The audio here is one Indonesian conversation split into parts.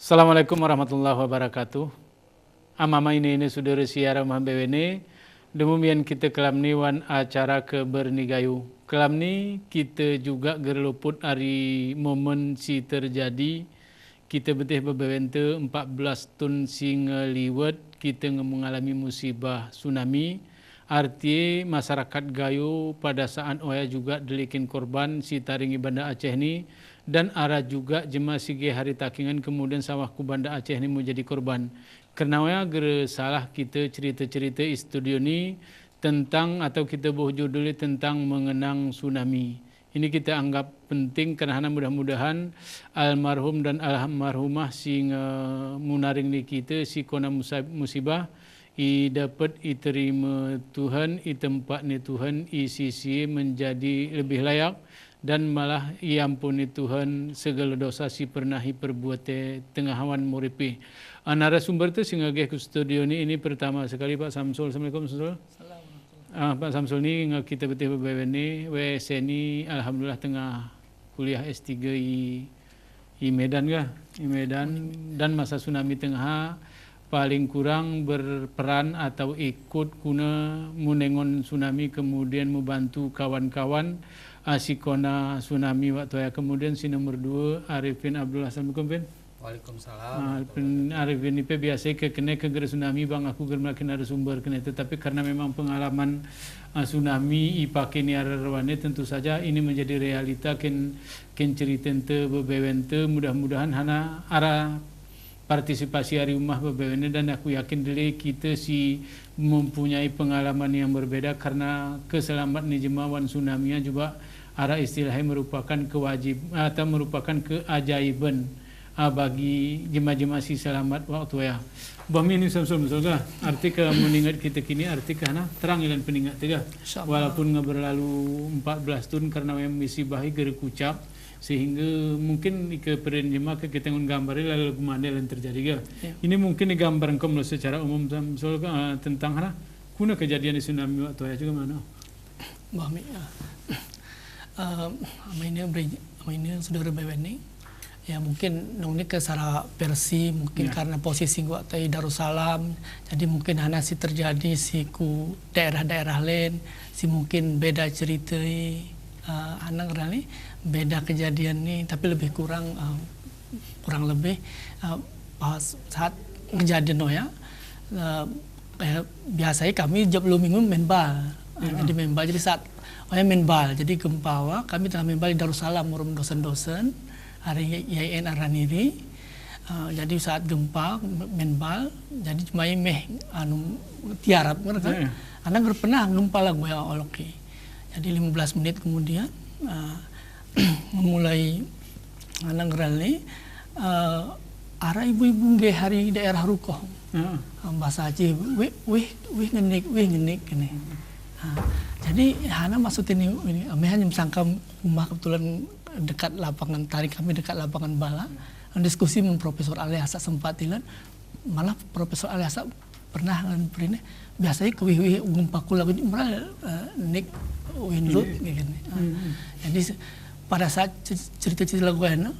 Assalamualaikum warahmatullahi wabarakatuh. Amama ini saudara siara mahbewene. Demikian kita kelam ni wan acara ke bernigayu. Kelam ni kita juga gerluput hari momen si terjadi. Kita betih berbewente 14 tahun singa liwet kita mengalami musibah tsunami. Arti masyarakat Gayo pada saat oya juga delikin korban si taringi Banda Aceh ni, dan arah juga jemaah sige hari takingan kemudian sawahku Banda Aceh ni menjadi korban. Kerana oya gere salah kita cerita-cerita studio ni tentang atau kita buh judul tentang mengenang tsunami. Ini kita anggap penting kerana mudah-mudahan almarhum dan almarhumah si munaring ni kita si kona musibah i dapat diterima Tuhan, i tempat ni Tuhan, i sisi menjadi lebih layak dan malah i ampuni Tuhan segala dosa si pernah i perbuat tengah hawan muripi. Narasumber tu singa ke studio ni ini pertama sekali Pak Samsul. Assalamualaikum Samsul. Pak Samsul ni kita betih beberapa ni WC ni alhamdulillah tengah kuliah S3 i Medan kah? I Medan, dan masa tsunami tengah paling kurang berperan atau ikut guna menengon tsunami, kemudian membantu kawan-kawan asikona tsunami waktu ya. Kemudian si nomor 2 Arifin Abdullah. Assalamualaikum Pin. Waalaikumsalam. Arifin ini biasa kena ke tsunami bang aku germakin ada sumber kena, tetapi karena memang pengalaman tsunami ipakai ni ararwane tentu saja ini menjadi realita ken cerita ente bebewente. Mudah-mudahan hana arah partisipasi hari rumah berbeda, dan aku yakin diri kita si mempunyai pengalaman yang berbeda karena keselamatan jemaah tsunami juga arah istilahnya merupakan kewajiban atau merupakan keajaiban bagi jemaah-jemaah si selamat waktu ya. Bami ini betul-betul arti ke mengingat kita kini arti karena terang ilan peningat tiga walaupun nggak berlalu 14 tahun karena memang misi bahi gerekucap sehingga mungkin ke perenjema ke kita nggambarnya lalu kemana yang terjadi ga. Ya. Ini mungkin gambar engkau secara umum soal tentang hana kuna kejadian di tsunami waktu ya juga mana. Bahmi ini saudara Bewene ya mungkin nong ni ke sara versi mungkin ya. Karena posisi gua tadi Darussalam jadi mungkin hana si terjadi si ku daerah-daerah lain si mungkin beda cerita anak rani beda kejadian nih, tapi lebih kurang lebih saat kejadian ya biasanya kami jam 2 minggu main bal, jadi main bal. Jadi saat main bal jadi gempawa kami telah main bal di Darussalam murum dosen-dosen hari IAIN Araniri. Jadi saat gempa main bal jadi cuma meh tiarap kan anak pernah gempa lah gue oloki. Jadi 15 menit kemudian memulai anak rally arah ibu-ibu nge hari daerah Rukoh bahasa Aceh wih ngenik ini. Jadi hana maksud ini hanya sangka rumah kebetulan dekat lapangan tarik kami dekat lapangan bala diskusi dengan Profesor Aliasa sempat tilan malah Profesor Aliasa pernah beri biasanya kewih gempa kula malah nik winlut gitu. Jadi pada saat cerita-cerita lagu ana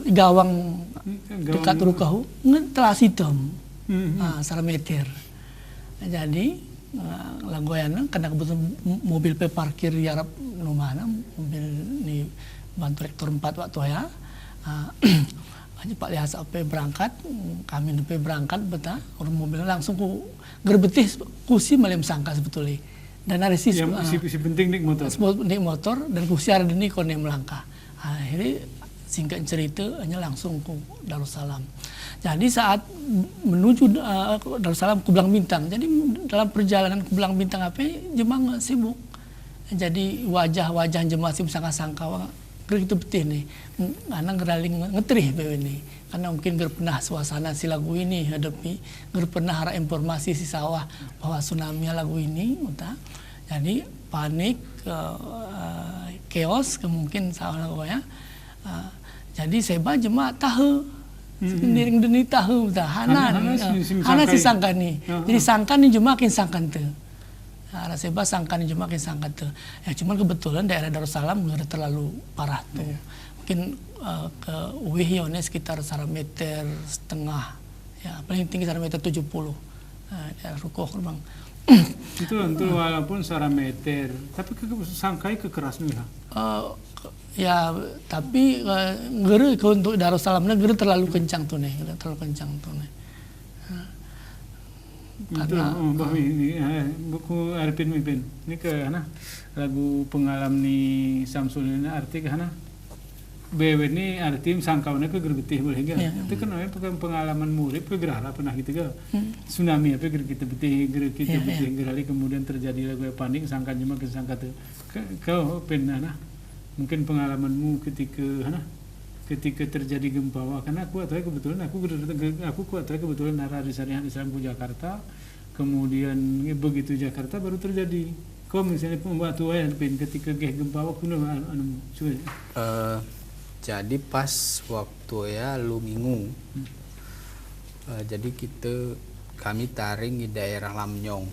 igawang dekat Rukahu telah hitam secara meter. Jadi lagu ana karena kebetulan mobil parkir di Arab mana mobil ni bantu rektor 4 waktu ya. Pak Lihat sampai berangkat, kami sampai berangkat betah, orang mobilnya langsung ku gerbetih kusi malam sangka sebetulnya. Dan ada si penting nik motor dan kusi ada ini kone melangkah. Akhirnya singkat cerita hanya langsung ku Darussalam. Jadi saat menuju Darussalam ku Belang Bintang. Jadi dalam perjalanan ku Belang Bintang apa jemaah sibuk. Jadi wajah-wajah jemaah sibuk sangka-sangka itu betul nih, anak ngeraling ngetrih ini, karena mungkin pernah suasana si lagu ini hadapi, pernah harap informasi si sawah bahwa tsunami lagu ini, jadi panik, chaos, kemungkin sawah lagu ya, jadi seba jemaah tahu, sendiri deni tahu, hana si sangka nih, jadi sangka nih jemaah makin sangka tuh. Raseba sangkan jemaah sangkan tuh. Ya cuman kebetulan daerah Darussalam udah terlalu parah tuh. mungkin ke wih yone sekitar 1,5 meter ya paling tinggi 1,70 meter daerah Rukoh bang. Itu walaupun 1 meter, tapi sangkai kekeras nih ya. Ya tapi gere untuk Darussalam gere terlalu kencang tuh nih, Karena ini buku Arifin Mimpin ini ke hana lagu pengalaman ni Samsul ini arti ke hana bewe ni arti sangkaunya ke gergetih boleh ga itu kan namanya pengalaman murid ke gerala pernah gitu ga tsunami apa kita betih gerali kemudian terjadi lagu panik sangka cuma kesangka tuh kau penana mungkin pengalamanmu ketika terjadi gempa karena aku kebetulan di Islamku Jakarta kemudian begitu Jakarta baru terjadi kau misalnya pembuat tuan ketika gempa waktu jadi pas waktu ya lu minggu jadi kami taring di daerah Lamnyong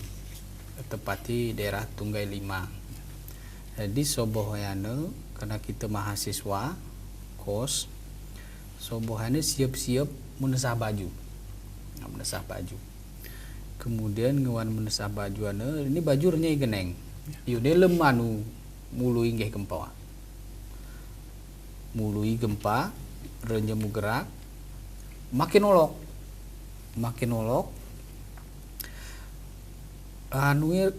tepati daerah Tunggai 5 jadi sobohane karena kita mahasiswa kos sobohane siap-siap menesah baju kemudian ngewan menesah baju ini bajurnya geneng yude lemanu mului nggih gempa renjemu gerak makin olok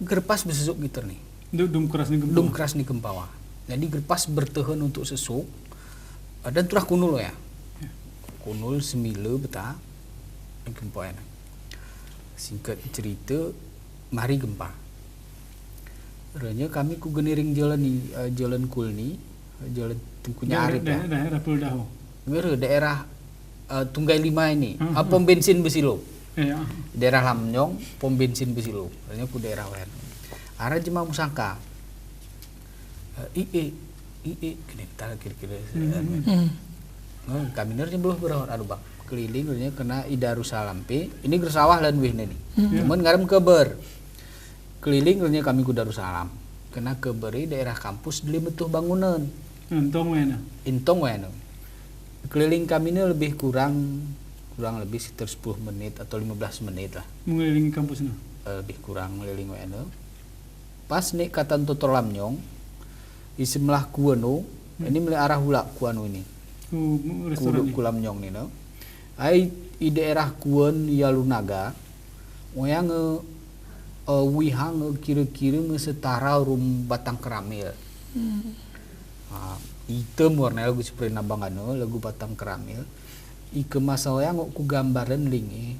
gerpas besesuk gitu nih dum keras nih gempa jadi gerpas bertahan untuk sesuk dan turah kunul ya kunul semile betah gempa enak singkat cerita mari gempa renya kami ku geniring jalan kulni jalan Tengkunya Arif ya daerah Puldahu daerah Tunggai 5 ini pom bensin Besilo daerah Lamnyong pom bensin Besilo renya ku daerah wen arah jema musangka kene tal kira-kira kami nernya belum berawat aduh bang keliling renya kena Darussalam ini gersawah lan wih nih cuman ngarem keber keliling renya kami ku Darussalam kena keberi daerah kampus deli betuh bangunan intong wena keliling kami ini lebih kurang lebih sekitar 10 menit atau 15 menit lah mengelilingi kampusnya lebih kurang ngeliling wena pas nih katan Tutor Lamnyong di sebelah kuano ini mulai arah hula kuano ini Lamnyong nih no ai di daerah kuan Yalunaga moyang wihang kira-kira setara rum Batang Keramil hitam warna lagu seperti nabangano lagu Batang Keramil ike masawaya ku gambaran lingi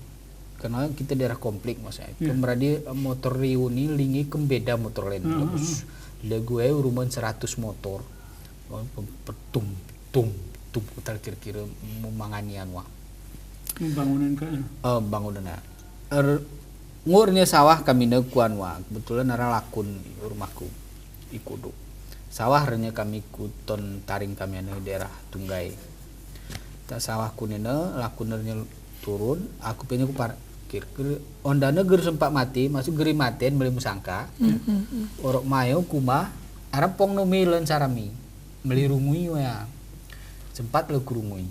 karena kita daerah komplek maksudnya kemudian motor reuni lingi kembeda motor lain lagu rumun 100 motor tum kita kira-kira memanganian bangunan ngurnya sawah kami nekuan kebetulan arah lakun rumahku ikudu sawah renya kami kuton taring kami ane daerah Tunggai tak sawah kunena lakunernya turun aku pengen ku parkir ondana ger sempat mati masuk geri maten beli musangka orok mayo kumah arep pong no milen sarami beli rungui ya sempat lo kurungui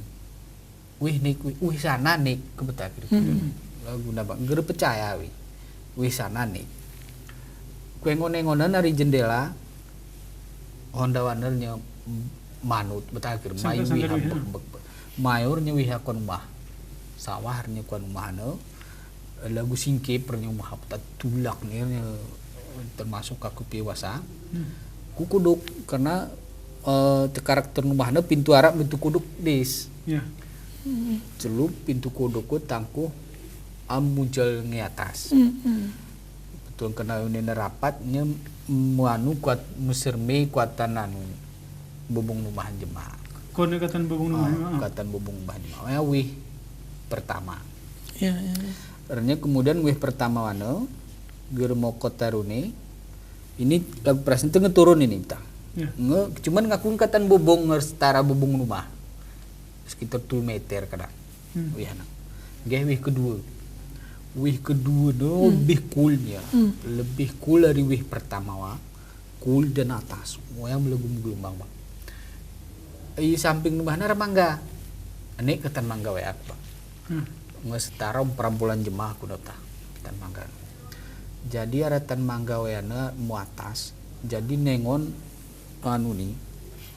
wih sana nik kebetak lagu nabang ger percaya wih sana nik kue ngone-ngonen dari jendela Honda wanernya manut betakir mayornya wihakon mah sawarnya kon mahano lagu singke pernya mah tulak nirnya termasuk aku piwasa kukuduk karena karakter rumahna pintu arab pintu kuduk des celup pintu kuduk tangkuh muncul ngi atas betul kena unena rapatnya muanu kuat mesirme kuatan anu bubung rumah jemaah katan bubung rumah katan bubung rumah jemaah wih pertama ternyata kemudian wih pertama wano germo kota rune ini lagu present turun ini cuman ngaku katan bubung setara bubung rumah sekitar 2 meter kadang wih anak wih kedua lebih coolnya lebih cool dari wih pertama cool dan atas yang melenggung gelombang i samping rumahna ada mangga. Ini ketan mangga we aku. Setara perambulan jemaah kudu tah tan mangga. Jadi ada tan mangga weana mu atas. Jadi nengon anu nih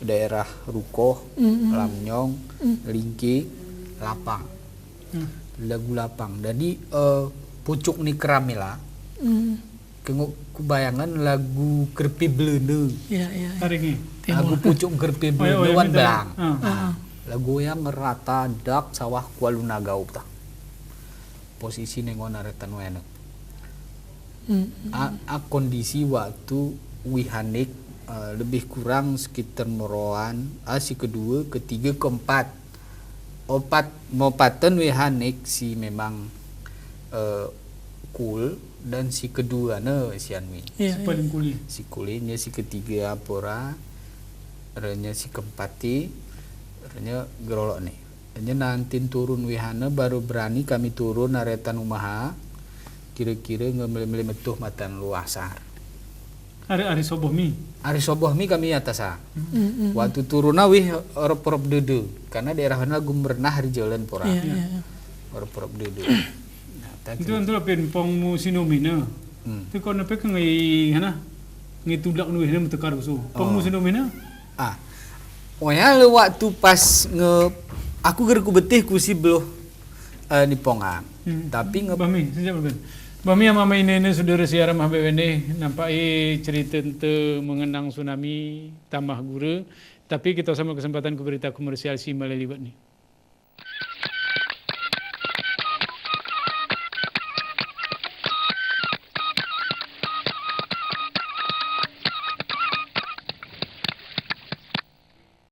daerah Rukoh, Lamnyong, Lingki, Lapang. Lagu Lapang. Jadi pucuk nih keramila. Kebayangan lagu Kerpi Bleune. Iya, iya. Taringi. Lagu pucuk Kerpi Bleune wan belang. Ah. Lagu yang ngerata dak sawah Kualunagau tah. Posisi nengon aretan wena. Kondisi waktu wihanik lebih kurang sekitar meroan si kedua, ketiga, keempat. Mopatan wihanik si memang cool dan si kedua si Anmi. Iya, Paling kuli. Si kulinya si ketiga apora, renya si keempati, renya gerolok nih. Renya nanti turun wihana baru berani kami turun aretan umaha, kira-kira ngemeli-meli metuh matan luasar. Ari sobohmi. Ari sobohmi kami atasa. Waktu turun wih orop-orop dede, karena daerah mana gumernah hari jalan pora. Iya, iya. Orop-orop dede. Itu antara penpong mu sinomina. Tu kau nape ke ngai hana? Ngai tudak nu hina mutakar usu. Pong mu sinomina? Pokoknya le waktu pas aku gerku betih ku si beloh di ponga. Tapi Bami, sejak berben. Bami yang mama ini saudara siaran mah bene nampak cerita tentang mengenang tsunami Tamah Gura. Tapi kita sama kesempatan ku berita komersial si malilibat ni.